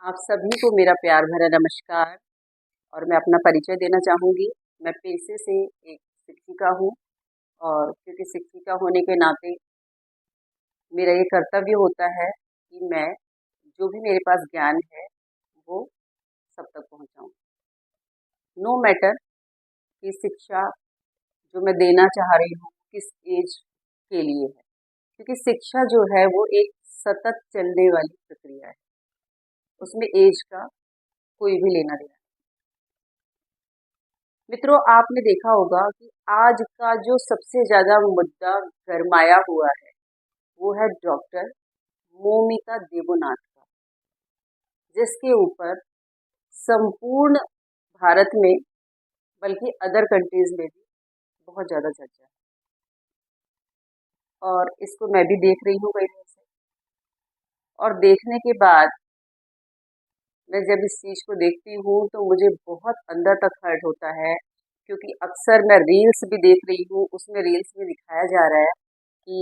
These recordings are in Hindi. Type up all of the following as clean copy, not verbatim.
आप सभी को मेरा प्यार भरा नमस्कार। और मैं अपना परिचय देना चाहूँगी। मैं पेशे से एक शिक्षिका हूँ और क्योंकि शिक्षिका होने के नाते मेरा ये कर्तव्य होता है कि मैं जो भी मेरे पास ज्ञान है वो सब तक पहुँचाऊँ। नो मैटर कि शिक्षा जो मैं देना चाह रही हूँ किस एज के लिए है, क्योंकि शिक्षा जो है वो एक सतत चलने वाली प्रक्रिया है। उसमें एज का कोई भी लेना देना। मित्रों, आपने देखा होगा कि आज का जो सबसे ज्यादा मुद्दा गरमाया हुआ है वो है डॉक्टर मोमिता देवनाथ का, जिसके ऊपर संपूर्ण भारत में बल्कि अदर कंट्रीज में भी बहुत ज्यादा चर्चा है। और इसको मैं भी देख रही हूँ कई दिन से। और देखने के बाद मैं जब इस चीज को देखती हूँ तो मुझे बहुत अंदर तक हर्ट होता है, क्योंकि अक्सर मैं रील्स भी देख रही हूँ। उसमें रील्स में दिखाया जा रहा है कि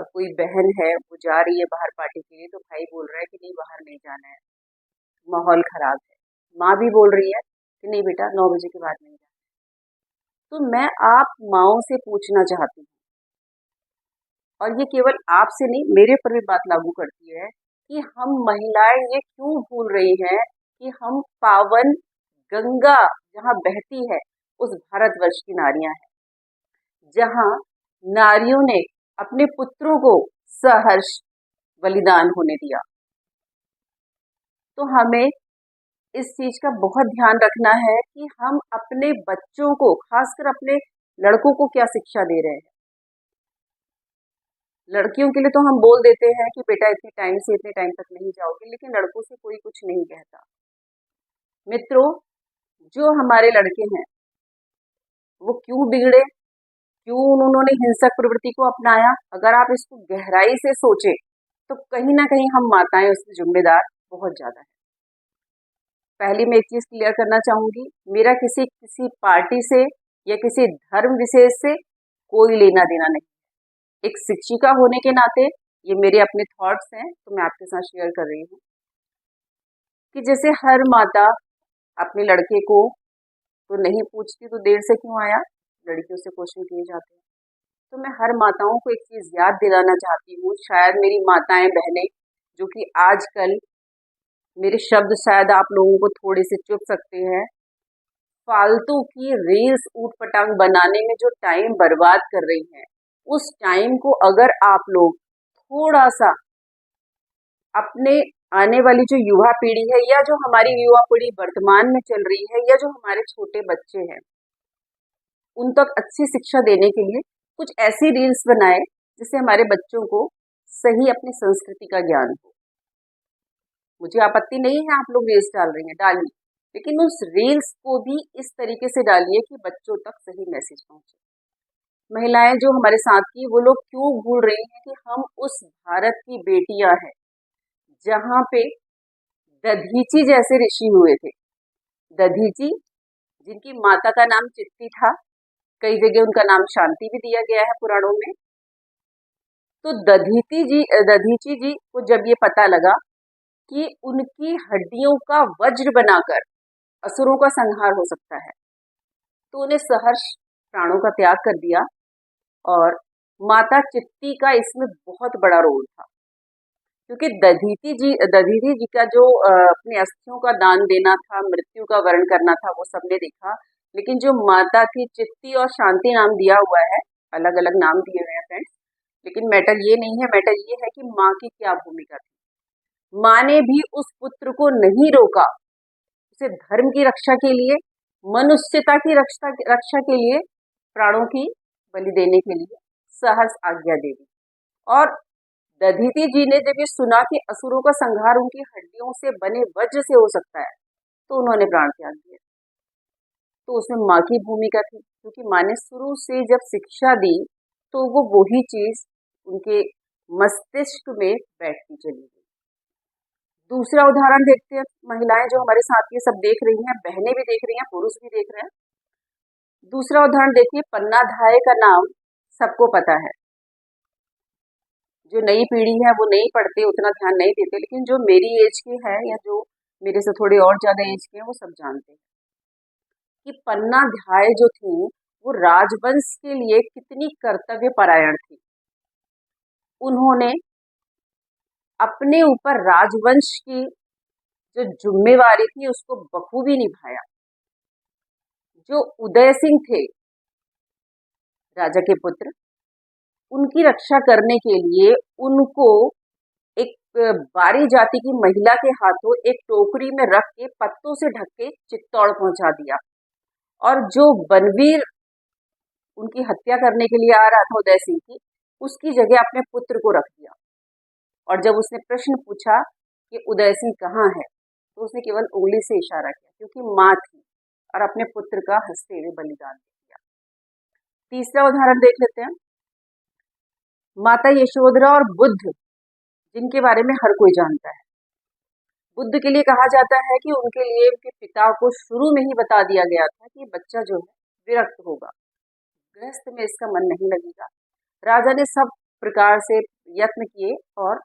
कोई बहन है वो जा रही है बाहर पार्टी के लिए, तो भाई बोल रहा है कि नहीं बाहर नहीं जाना है, माहौल खराब है। माँ भी बोल रही है कि नहीं बेटा 9 बजे के बाद नहीं जाना। तो मैं आप माँओं से पूछना चाहती हूँ, और ये केवल आपसे नहीं मेरे पर भी बात लागू करती है, कि हम महिलाएं ये क्यों भूल रही हैं कि हम पावन गंगा जहाँ बहती है उस भारतवर्ष की नारियां हैं, जहाँ नारियों ने अपने पुत्रों को सहर्ष बलिदान होने दिया। तो हमें इस चीज का बहुत ध्यान रखना है कि हम अपने बच्चों को, खासकर अपने लड़कों को क्या शिक्षा दे रहे हैं। लड़कियों के लिए तो हम बोल देते हैं कि बेटा इतने टाइम से इतने टाइम तक नहीं जाओगे, लेकिन लड़कों से कोई कुछ नहीं कहता। मित्रों, जो हमारे लड़के हैं वो क्यों बिगड़े, क्यों उन्होंने हिंसक प्रवृत्ति को अपनाया, अगर आप इसको गहराई से सोचें तो कहीं ना कहीं हम माताएं उससे जिम्मेदार बहुत ज्यादा है। पहली मैं एक चीज क्लियर करना चाहूंगी, मेरा किसी किसी पार्टी से या किसी धर्म विशेष से कोई लेना देना नहीं। एक शिक्षिका होने के नाते ये मेरे अपने थॉट्स हैं, तो मैं आपके साथ शेयर कर रही हूँ कि जैसे हर माता अपने लड़के को तो नहीं पूछती तो देर से क्यों आया, लड़कियों से क्वेश्चन किए जाते हैं। तो मैं हर माताओं को एक चीज याद दिलाना चाहती हूँ, शायद मेरी माताएं बहनें जो कि आजकल, मेरे शब्द शायद आप लोगों को थोड़े से चुभ सकते हैं, फालतू की रील्स ऊट पटांग बनाने में जो टाइम बर्बाद कर रही हैं, उस टाइम को अगर आप लोग थोड़ा सा अपने आने वाली जो युवा पीढ़ी है, या जो हमारी युवा पीढ़ी वर्तमान में चल रही है, या जो हमारे छोटे बच्चे हैं, उन तक अच्छी शिक्षा देने के लिए कुछ ऐसी रील्स बनाए जिससे हमारे बच्चों को सही अपनी संस्कृति का ज्ञान हो। मुझे आपत्ति नहीं है आप लोग रील्स डाल रही हैं, डालिए, लेकिन उस रील्स को भी इस तरीके से डालिए कि बच्चों तक सही मैसेज पहुंचे। महिलाएं जो हमारे साथ की, वो लोग क्यों भूल रही हैं कि हम उस भारत की बेटियां हैं जहाँ पे दधीची जैसे ऋषि हुए थे। दधीची जिनकी माता का नाम चित्ती था, कई जगह उनका नाम शांति भी दिया गया है पुराणों में। तो दधीची जी को जब ये पता लगा कि उनकी हड्डियों का वज्र बनाकर असुरों का संहार हो सकता है, तो उन्हें सहर्ष प्राणों का त्याग कर दिया। और माता चित्ती का इसमें बहुत बड़ा रोल था, क्योंकि दधीची जी का जो अपनी अस्थियों का दान देना था, मृत्यु का वर्ण करना था, वो सबने देखा। लेकिन जो माता थी चित्ती, और शांति नाम दिया हुआ है, अलग अलग नाम दिए हुए हैं फ्रेंड्स, लेकिन मैटर ये नहीं है, मैटर ये है कि माँ की क्या भूमिका थी। माँ ने भी उस पुत्र को नहीं रोका, उसे धर्म की रक्षा के लिए, मनुष्यता की रक्षा के लिए, प्राणों की बलि देने के लिए सहर्ष आज्ञा दे दी। और दधीची जी ने जब ये सुना कि असुरों का संहार उनकी हड्डियों से बने वज्र से हो सकता है, तो उन्होंने प्राण त्याग दिया। तो उसमें माँ की भूमिका थी, क्योंकि माँ ने शुरू से जब शिक्षा दी तो वो वही चीज उनके मस्तिष्क में बैठती चली गई। दूसरा उदाहरण देखते हैं, महिलाएं जो हमारे साथ ये सब देख रही हैं, बहनें भी देख रही हैं, पुरुष भी देख रहे हैं। दूसरा उदाहरण देखिए, पन्ना धाय का नाम सबको पता है। जो नई पीढ़ी है वो नहीं पढ़ते, उतना ध्यान नहीं देते, लेकिन जो मेरी एज की है या जो मेरे से थोड़े और ज्यादा एज के हैं, वो सब जानते हैं कि पन्नाध्याय जो थी वो राजवंश के लिए कितनी कर्तव्य परायण थी। उन्होंने अपने ऊपर राजवंश की जो जिम्मेवारी थी उसको बखूबी निभाया। जो उदय सिंह थे राजा के पुत्र, उनकी रक्षा करने के लिए उनको एक बारी जाति की महिला के हाथों एक टोकरी में रख के पत्तों से ढक के चित्तौड़ पहुंचा दिया। और जो बनवीर उनकी हत्या करने के लिए आ रहा था उदय सिंह की, उसकी जगह अपने पुत्र को रख दिया। और जब उसने प्रश्न पूछा कि उदय सिंह कहाँ है, तो उसने केवल उंगली से इशारा किया, क्योंकि माँ थी, और अपने पुत्र का हंसते हुए बलिदान दे दिया। तीसरा उदाहरण देख लेते हैं। माता यशोधरा और बुद्ध, जिनके बारे में हर कोई जानता है। बुद्ध के लिए कहा जाता है कि उनके लिए उनके पिता को शुरू में ही बता दिया गया था कि बच्चा जो है विरक्त होगा, गृहस्थ में इसका मन नहीं लगेगा। राजा ने सब प्रकार से यत्न किए और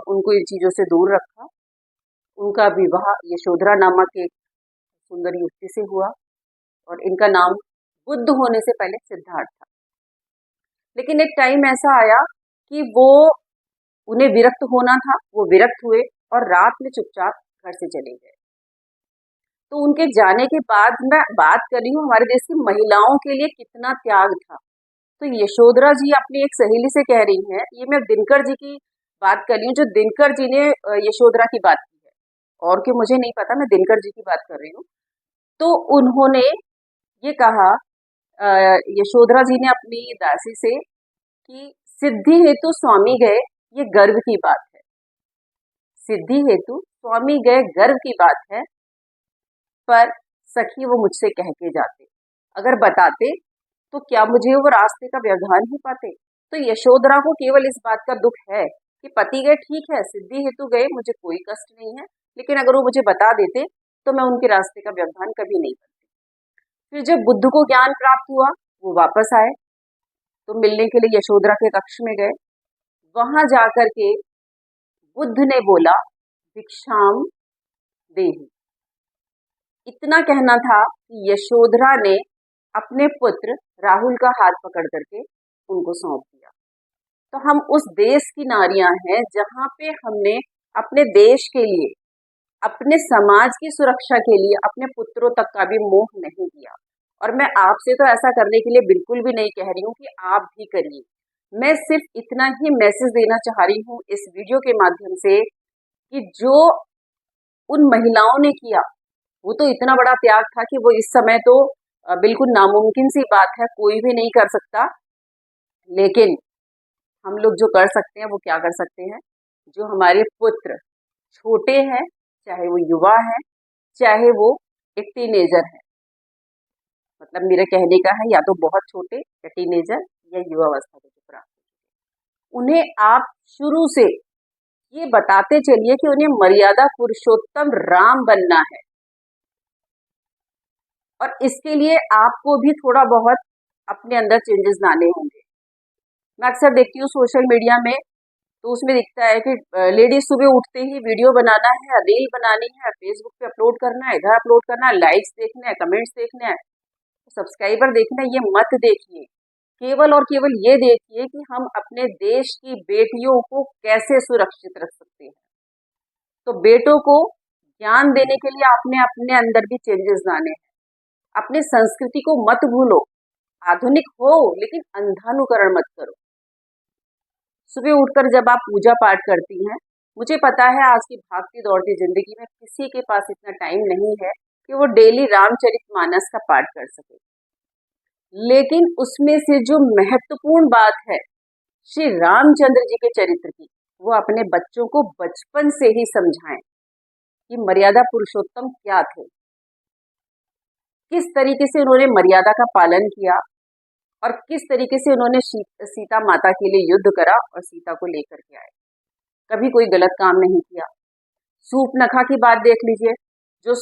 उनको इन चीजों से दूर रखा। उनका विवाह यशोधरा नामक एक सुंदर युवती से हुआ और इनका नाम बुद्ध होने से पहले सिद्धार्थ था। लेकिन एक टाइम ऐसा आया कि वो उन्हें विरक्त होना था, वो विरक्त हुए और रात में चुपचाप घर से चले गए। तो उनके जाने के बाद मैं बात कर रही हूँ हमारे देश की महिलाओं के लिए कितना त्याग था। तो यशोधरा जी अपनी एक सहेली से कह रही हैं, ये मैं दिनकर जी की बात कर रही हूँ, जो दिनकर जी ने यशोधरा की बात की है, और कि मुझे नहीं पता, मैं दिनकर जी की बात कर रही हूँ। तो उन्होंने ये कहा यशोधरा जी ने अपनी दासी से कि सिद्धि हेतु स्वामी गए, ये गर्व की बात है। सिद्धि हेतु स्वामी गए गर्व की बात है, पर सखी वो मुझसे कह के जाते, अगर बताते तो क्या मुझे वो रास्ते का व्यवधान ही पाते। तो यशोधरा को केवल इस बात का दुख है कि पति गए, ठीक है, सिद्धि हेतु गए, मुझे कोई कष्ट नहीं है, लेकिन अगर वो मुझे बता देते तो मैं उनके रास्ते का व्यवधान कभी नहीं करती। फिर जब बुद्ध को ज्ञान प्राप्त हुआ, वो वापस आए, तो मिलने के लिए यशोधरा के कक्ष में गए। वहां जाकर के बुद्ध ने बोला भिक्षाम देहि। इतना कहना था कि यशोधरा ने अपने पुत्र राहुल का हाथ पकड़ करके उनको सौंप दिया। तो हम उस देश की नारियां हैं जहां पे हमने अपने देश के लिए, अपने समाज की सुरक्षा के लिए अपने पुत्रों तक का भी मोह नहीं किया। और मैं आपसे तो ऐसा करने के लिए बिल्कुल भी नहीं कह रही हूँ कि आप भी करिए। मैं सिर्फ इतना ही मैसेज देना चाह रही हूँ इस वीडियो के माध्यम से कि जो उन महिलाओं ने किया वो तो इतना बड़ा त्याग था कि वो इस समय तो बिल्कुल नामुमकिन सी बात है, कोई भी नहीं कर सकता। लेकिन हम लोग जो कर सकते हैं वो क्या कर सकते हैं, जो हमारे पुत्र छोटे हैं, चाहे वो युवा है, चाहे वो एक टीनेजर है, मतलब मेरे कहने का है या तो बहुत छोटे या टीनेजर या युवावस्था के जो प्राप्त, उन्हें आप शुरू से ये बताते चलिए कि उन्हें मर्यादा पुरुषोत्तम राम बनना है। और इसके लिए आपको भी थोड़ा बहुत अपने अंदर चेंजेस लाने होंगे। मैं अक्सर देखती हूँ सोशल मीडिया में, तो उसमें दिखता है कि लेडीज सुबह उठते ही वीडियो बनाना है, रील बनानी है, फेसबुक पे अपलोड करना है, इधर अपलोड करना है, लाइक्स देखना है, कमेंट्स देखना है, सब्सक्राइबर देखना है। ये मत देखिए, केवल और केवल ये देखिए कि हम अपने देश की बेटियों को कैसे सुरक्षित रख सकते हैं। तो बेटों को ज्ञान देने के लिए आपने अपने अंदर भी चेंजेस लाने हैं। अपने संस्कृति को मत भूलो, आधुनिक हो लेकिन अंधानुकरण मत करो। सुबह उठकर जब आप पूजा पाठ करती हैं, मुझे पता है आज की भागती दौड़ती जिंदगी में किसी के पास इतना टाइम नहीं है कि वो डेली रामचरितमानस का पाठ कर सके, लेकिन उसमें से जो महत्वपूर्ण बात है श्री रामचंद्र जी के चरित्र की, वो अपने बच्चों को बचपन से ही समझाएं कि मर्यादा पुरुषोत्तम क्या थे, किस तरीके से उन्होंने मर्यादा का पालन किया और किस तरीके से उन्होंने सीता माता के लिए युद्ध करा और सीता को लेकर के आए, कभी कोई गलत काम नहीं किया। सूर्पनखा की बात देख लीजिए, जो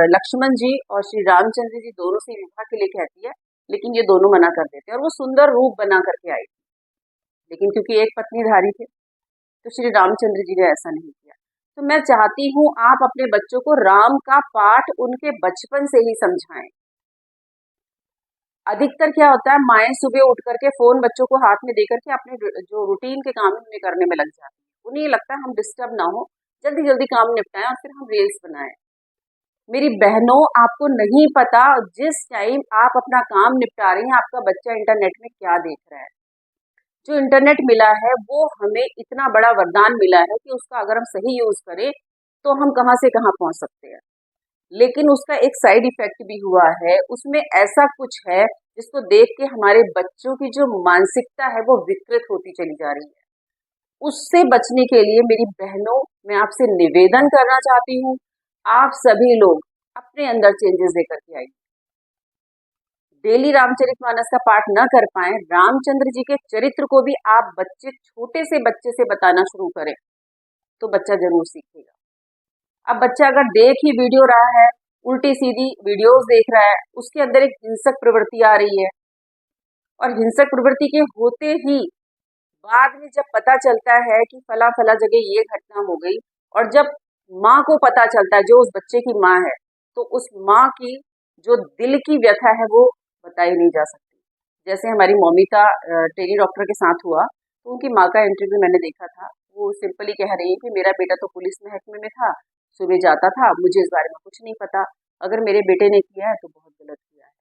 लक्ष्मण जी और श्री रामचंद्र जी दोनों से विवाह के लिए कहती है, लेकिन ये दोनों मना कर देते हैं, और वो सुंदर रूप बना करके आई, लेकिन क्योंकि एक पत्नीधारी थे तो श्री रामचंद्र जी ने ऐसा नहीं किया। तो मैं चाहती हूँ आप अपने बच्चों को राम का पाठ उनके बचपन से ही समझाएं। अधिकतर क्या होता है, माएँ सुबह उठ करके फोन बच्चों को हाथ में देकर के अपने जो रूटीन के काम है उन्हें करने में लग जाती है। उन्हें ये लगता है हम डिस्टर्ब ना हो, जल्दी जल्दी काम निपटाएं और फिर हम रील्स बनाएं। मेरी बहनों, आपको नहीं पता जिस टाइम आप अपना काम निपटा रही हैं आपका बच्चा इंटरनेट में क्या देख रहा है। जो इंटरनेट मिला है वो हमें इतना बड़ा वरदान मिला है कि उसका अगर हम सही यूज करें तो हम कहां से कहां पहुंच सकते हैं। लेकिन उसका एक साइड इफेक्ट भी हुआ है, उसमें ऐसा कुछ है जिसको देख के हमारे बच्चों की जो मानसिकता है वो विकृत होती चली जा रही है। उससे बचने के लिए मेरी बहनों, मैं आपसे निवेदन करना चाहती हूँ, आप सभी लोग अपने अंदर चेंजेस लेकर के आइए। डेली रामचरितमानस का पाठ न कर पाए, रामचंद्र जी के चरित्र को भी आप बच्चे, छोटे से बच्चे से बताना शुरू करें तो बच्चा जरूर सीखेगा। अब बच्चा अगर देख ही वीडियो रहा है, उल्टी सीधी वीडियोस देख रहा है, उसके अंदर एक हिंसक प्रवृत्ति आ रही है और हिंसक प्रवृत्ति के होते ही बाद में जब पता चलता है कि फला फला जगह ये घटना हो गई, और जब माँ को पता चलता है, जो उस बच्चे की माँ है, तो उस माँ की जो दिल की व्यथा है वो बताई नहीं जा सकती। जैसे हमारी मौमिता टेली डॉक्टर के साथ हुआ, तो उनकी माँ का इंटरव्यू मैंने देखा था। वो सिंपली कह रही है कि मेरा बेटा तो पुलिस महकमे में था, सुबह जाता था, मुझे इस बारे में कुछ नहीं पता, अगर मेरे बेटे ने किया है तो बहुत गलत किया है।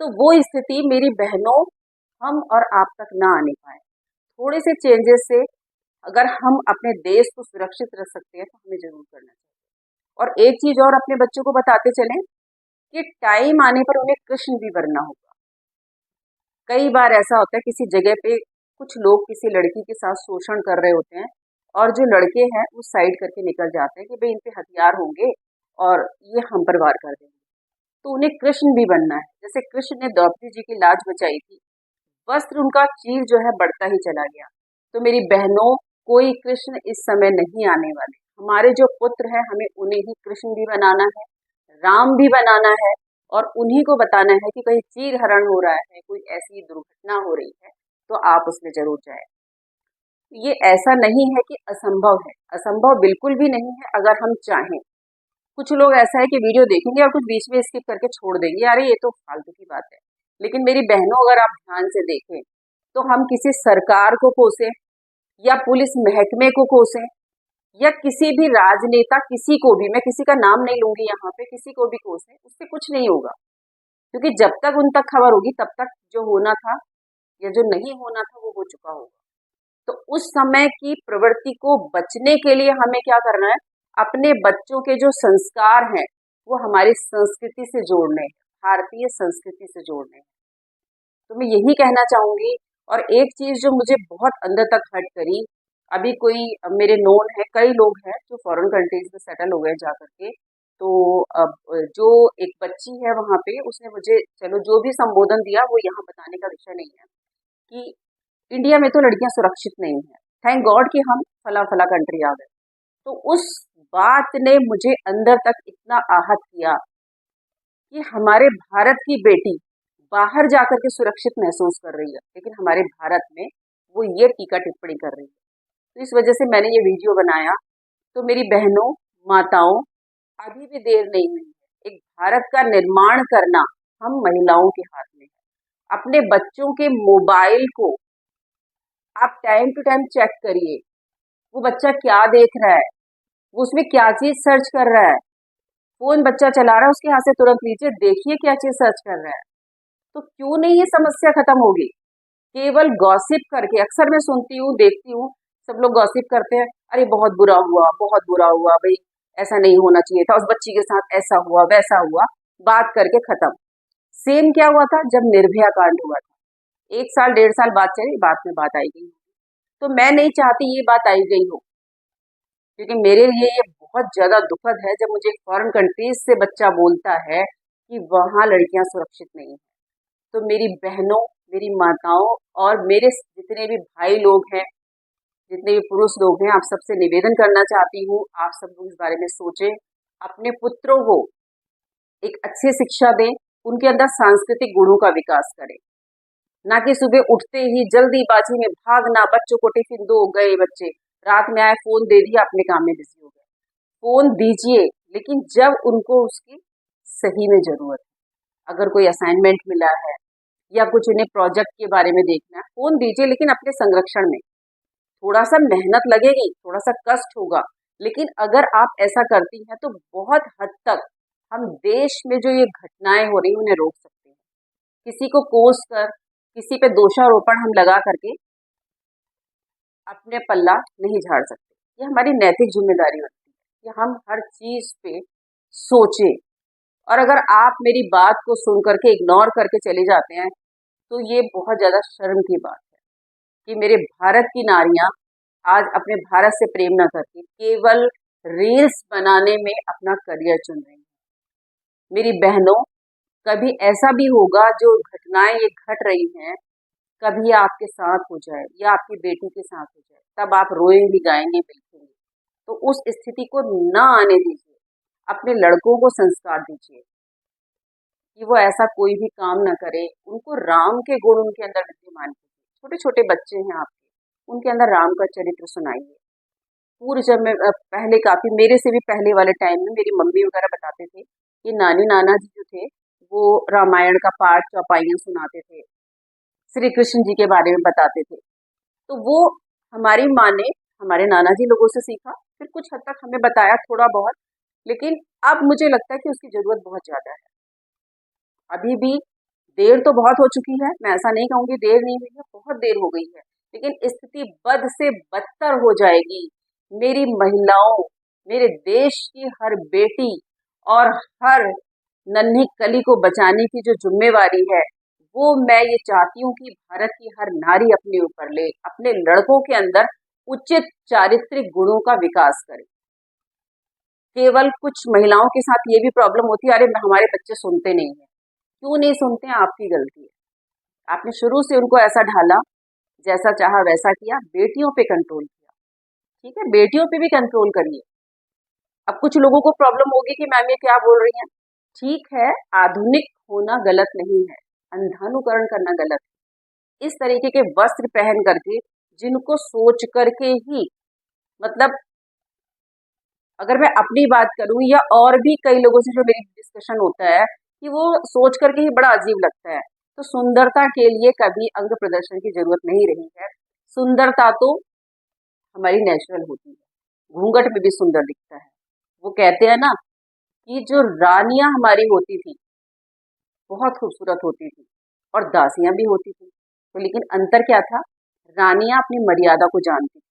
तो वो स्थिति मेरी बहनों हम और आप तक ना आने पाए। थोड़े से चेंजेस से अगर हम अपने देश को सुरक्षित रख सकते हैं तो हमें जरूर करना चाहिए। और एक चीज और अपने बच्चों को बताते चलें कि टाइम आने पर उन्हें कृष्ण भी बनना होगा। कई बार ऐसा होता है किसी जगह पे कुछ लोग किसी लड़की के साथ शोषण कर रहे होते हैं और जो लड़के हैं वो साइड करके निकल जाते हैं कि भाई इन पे हथियार होंगे और ये हम पर वार कर देंगे। तो उन्हें कृष्ण भी बनना है। जैसे कृष्ण ने द्रौपदी जी की लाज बचाई थी, वस्त्र उनका चीर जो है बढ़ता ही चला गया। तो मेरी बहनों, कोई कृष्ण इस समय नहीं आने वाले। हमारे जो पुत्र हैं हमें उन्हें ही कृष्ण भी बनाना है, राम भी बनाना है, और उन्हीं को बताना है कि कहीं चीर हरण हो रहा है, कोई ऐसी दुर्घटना हो रही है तो आप उसमें जरूर जाए। ये ऐसा नहीं है कि असंभव है, असंभव बिल्कुल भी नहीं है अगर हम चाहें। कुछ लोग ऐसा है कि वीडियो देखेंगे और कुछ बीच में स्किप करके छोड़ देंगे, अरे ये तो फालतू की बात है। लेकिन मेरी बहनों, अगर आप ध्यान से देखें तो हम किसी सरकार को कोसें या पुलिस महकमे को कोसें या किसी भी राजनेता, किसी को भी, मैं किसी का नाम नहीं लूंगी यहाँ पे, किसी को भी कोसें, उससे कुछ नहीं होगा। क्योंकि जब तक उन तक खबर होगी तब तक जो होना था या जो नहीं होना था वो हो चुका होगा। तो उस समय की प्रवृत्ति को बचने के लिए हमें क्या करना है, अपने बच्चों के जो संस्कार हैं वो हमारी संस्कृति से जोड़ने हैं, भारतीय संस्कृति से जोड़ने हैं। तो मैं यही कहना चाहूंगी। और एक चीज जो मुझे बहुत अंदर तक हर्ट करी, अभी कोई मेरे नोन है, कई लोग हैं जो फॉरेन कंट्रीज में सेटल हो गए जा करके, तो अब जो एक बच्ची है वहां पे, उसने मुझे चलो जो भी संबोधन दिया वो यहाँ बताने का विषय नहीं है कि इंडिया में तो लड़कियां सुरक्षित नहीं है, थैंक गॉड कि हम फला फला कंट्री आ गए। तो उस बात ने मुझे अंदर तक इतना आहत किया कि हमारे भारत की बेटी बाहर जाकर के सुरक्षित महसूस कर रही है, लेकिन हमारे भारत में वो ये टीका टिप्पणी कर रही है। तो इस वजह से मैंने ये वीडियो बनाया। तो मेरी बहनों, माताओं, अभी भी देर नहीं हुई है। एक भारत का निर्माण करना हम महिलाओं के हाथ में है। अपने बच्चों के मोबाइल को आप टाइम टू टाइम चेक करिए, वो बच्चा क्या देख रहा है, वो उसमें क्या चीज सर्च कर रहा है। फोन बच्चा चला रहा है, उसके हाथ से तुरंत लीजिए, देखिए क्या चीज सर्च कर रहा है। तो क्यों नहीं ये समस्या खत्म होगी केवल गॉसिप करके। अक्सर मैं सुनती हूँ, देखती हूँ, सब लोग गॉसिप करते हैं, अरे बहुत बुरा हुआ, बहुत बुरा हुआ, भाई ऐसा नहीं होना चाहिए था, उस बच्ची के साथ ऐसा हुआ वैसा हुआ, बात करके खत्म। सेम क्या हुआ था जब निर्भया कांड हुआ था, 1 साल 1.5 साल बात चली, बाद में बात आई गई। तो मैं नहीं चाहती ये बात आई गई हो, क्योंकि मेरे लिए ये बहुत ज्यादा दुखद है जब मुझे फॉरेन कंट्रीज से बच्चा बोलता है कि वहां लड़कियां सुरक्षित नहीं है। तो मेरी बहनों, मेरी माताओं और मेरे जितने भी भाई लोग हैं, जितने भी पुरुष लोग हैं, आप सबसे निवेदन करना चाहती हूँ, आप सब लोग इस बारे में सोचें, अपने पुत्रों को एक अच्छी शिक्षा दें, उनके अंदर सांस्कृतिक गुणों का विकास करें। ना कि सुबह उठते ही जल्दीबाजी में भागना, बच्चों को टिफिन दो, गए बच्चे, रात में आए फोन दे दिया, अपने काम में बिजी हो गए। फोन दीजिए, लेकिन जब उनको उसकी सही में जरूरत है। अगर कोई असाइनमेंट मिला है या कुछ उन्हें प्रोजेक्ट के बारे में देखना है, फोन दीजिए, लेकिन अपने संरक्षण में। थोड़ा सा मेहनत लगेगी, थोड़ा सा कष्ट होगा, लेकिन अगर आप ऐसा करती हैं तो बहुत हद तक हम देश में जो ये घटनाएं हो रही हैं उन्हें रोक सकते हैं। किसी को कोस कर, किसी पे दोषारोपण हम लगा करके अपने पल्ला नहीं झाड़ सकते। ये हमारी नैतिक जिम्मेदारी बनती है कि हम हर चीज पे सोचें। और अगर आप मेरी बात को सुन करके इग्नोर करके चले जाते हैं तो ये बहुत ज्यादा शर्म की बात है कि मेरे भारत की नारियां आज अपने भारत से प्रेम न करके केवल रील्स बनाने में अपना करियर चुन रही हैं। मेरी बहनों, कभी ऐसा भी होगा जो घटनाएं ये घट रही हैं, कभी आपके साथ हो जाए या आपकी बेटी के साथ हो जाए, तब आप रोएंगी, गाएंगे, बिलखेंगे। तो उस स्थिति को ना आने दीजिए। अपने लड़कों को संस्कार दीजिए कि वो ऐसा कोई भी काम ना करे। उनको राम के गुण उनके अंदर विद्यमान कीजिए। छोटे छोटे बच्चे हैं आपके, उनके अंदर राम का चरित्र सुनाइए। पूर्व जब मैं पहले, काफी मेरे से भी पहले वाले टाइम में मेरी मम्मी वगैरह बताते थे कि नानी नाना जी जो थे वो रामायण का पाठ चौपाइयाँ सुनाते थे, श्री कृष्ण जी के बारे में बताते थे। तो वो हमारी माँ ने हमारे नाना जी लोगों से सीखा, फिर कुछ हद तक हमें बताया थोड़ा बहुत, लेकिन अब मुझे लगता है कि उसकी जरूरत बहुत ज्यादा है। अभी भी देर तो बहुत हो चुकी है, मैं ऐसा नहीं कहूंगी देर नहीं हुई है, बहुत देर हो गई है, लेकिन स्थिति बद से बदतर हो जाएगी। मेरी महिलाओं, मेरे देश की हर बेटी और हर नन्ही कली को बचाने की जो जिम्मेवारी है, वो मैं ये चाहती हूँ कि भारत की हर नारी अपने ऊपर ले, अपने लड़कों के अंदर उचित चारित्रिक गुणों का विकास करे। केवल कुछ महिलाओं के साथ ये भी प्रॉब्लम होती है, अरे हमारे बच्चे सुनते नहीं है। क्यों नहीं सुनते हैं? आपकी गलती है। आपने शुरू से उनको ऐसा ढाला, जैसा चाहा वैसा किया, बेटियों पे कंट्रोल किया। ठीक है, बेटियों पे भी कंट्रोल करिए। अब कुछ लोगों को प्रॉब्लम होगी कि मैम ये क्या बोल रही हैं। ठीक है, आधुनिक होना गलत नहीं है, अंधानुकरण करना गलत है। इस तरीके के वस्त्र पहन करके, जिनको सोच करके ही, मतलब अगर मैं अपनी बात करूं या और भी कई लोगों से जो मेरी डिस्कशन होता है, कि वो सोच करके ही बड़ा अजीब लगता है। तो सुंदरता के लिए कभी अंग प्रदर्शन की जरूरत नहीं रही है। सुंदरता तो हमारी नेचुरल होती है, घूंघट में भी सुंदर दिखता है। वो कहते हैं ना कि जो रानियां हमारी होती थी बहुत खूबसूरत होती थी और दासियां भी होती थी, तो लेकिन अंतर क्या था? रानियां अपनी मर्यादा को जानती थी।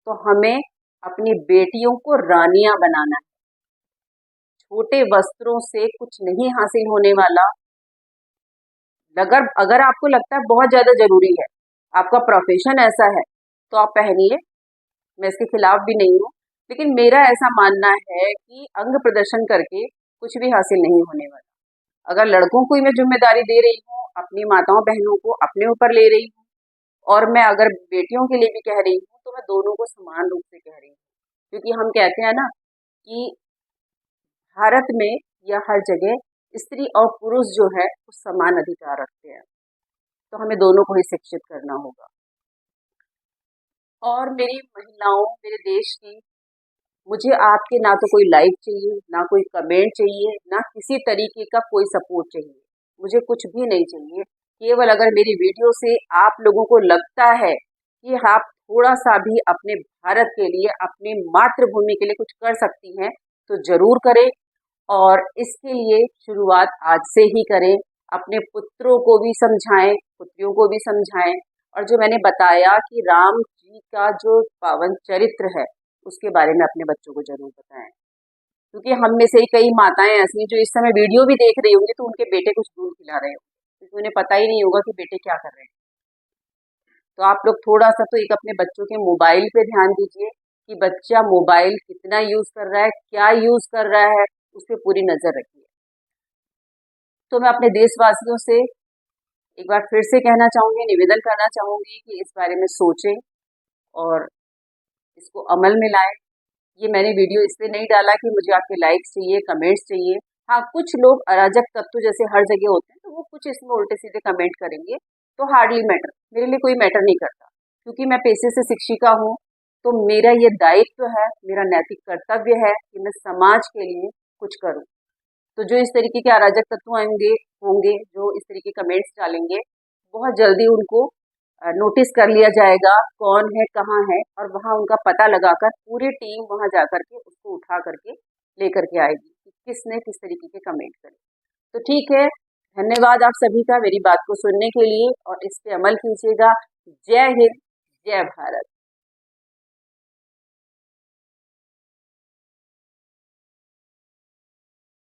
तो हमें अपनी बेटियों को रानियां बनाना है। छोटे वस्त्रों से कुछ नहीं हासिल होने वाला। अगर अगर आपको लगता है बहुत ज्यादा जरूरी है, आपका प्रोफेशन ऐसा है, तो आप पहनिए, मैं इसके खिलाफ भी नहीं हूँ। लेकिन मेरा ऐसा मानना है कि अंग प्रदर्शन करके कुछ भी हासिल नहीं होने वाला। अगर लड़कों को ही मैं जिम्मेदारी दे रही हूँ, अपनी माताओं बहनों को अपने ऊपर ले रही हूँ, और मैं अगर बेटियों के लिए भी कह रही हूँ, तो मैं दोनों को समान रूप से कह रही हूँ। क्योंकि हम कहते हैं ना कि भारत में या हर जगह स्त्री और पुरुष जो है वो समान अधिकार रखते हैं। तो हमें दोनों को ही शिक्षित करना होगा। और मेरी महिलाओं, मेरे देश की, मुझे आपके ना तो कोई लाइक चाहिए, ना कोई कमेंट चाहिए, ना किसी तरीके का कोई सपोर्ट चाहिए। मुझे कुछ भी नहीं चाहिए। केवल अगर मेरी वीडियो से आप लोगों को लगता है कि आप थोड़ा सा भी अपने भारत के लिए, अपनी मातृभूमि के लिए कुछ कर सकती हैं, तो जरूर करें। और इसके लिए शुरुआत आज से ही करें। अपने पुत्रों को भी समझाएं, पुत्रियों को भी समझाएं। और जो मैंने बताया कि राम जी का जो पावन चरित्र है, उसके बारे में अपने बच्चों को जरूर बताएं। क्योंकि हम में से ही कई माताएं ऐसी हैं जो इस समय वीडियो भी देख रही होंगी, तो उनके बेटे कुछ दूध खिला रहे होंगे, क्योंकि उन्हें पता ही नहीं होगा कि बेटे क्या कर रहे हैं। तो आप लोग थोड़ा सा तो एक अपने बच्चों के मोबाइल पे ध्यान दीजिए कि बच्चा मोबाइल कितना यूज कर रहा है, क्या यूज कर रहा है, उस पर पूरी नजर रखिए। तो मैं अपने देशवासियों से एक बार फिर से कहना चाहूंगी, निवेदन करना चाहूंगी कि इस बारे में सोचें और इसको अमल में लाएं। ये मैंने वीडियो इसलिए नहीं डाला कि मुझे आपके लाइक्स चाहिए, कमेंट्स चाहिए। हाँ, कुछ लोग अराजक तत्व जैसे हर जगह होते हैं, तो वो कुछ इसमें उल्टे सीधे कमेंट करेंगे, तो हार्डली मैटर, मेरे लिए कोई मैटर नहीं करता, क्योंकि मैं पेशे से शिक्षिका हूँ। तो मेरा ये दायित्व है, मेरा नैतिक कर्तव्य है कि मैं समाज के लिए कुछ करूं। तो जो इस तरीके के अराजक तत्व होंगे जो इस तरीके कमेंट्स डालेंगे, बहुत जल्दी उनको नोटिस कर लिया जाएगा कौन है, कहाँ है, और वहाँ उनका पता लगाकर पूरी टीम वहाँ जाकर के उसको उठा करके लेकर के आएगी कि किसने किस तरीके के कमेंट करे। तो ठीक है, धन्यवाद आप सभी का मेरी बात को सुनने के लिए, और इस पे अमल कीजिएगा। जय हिंद, जय भारत।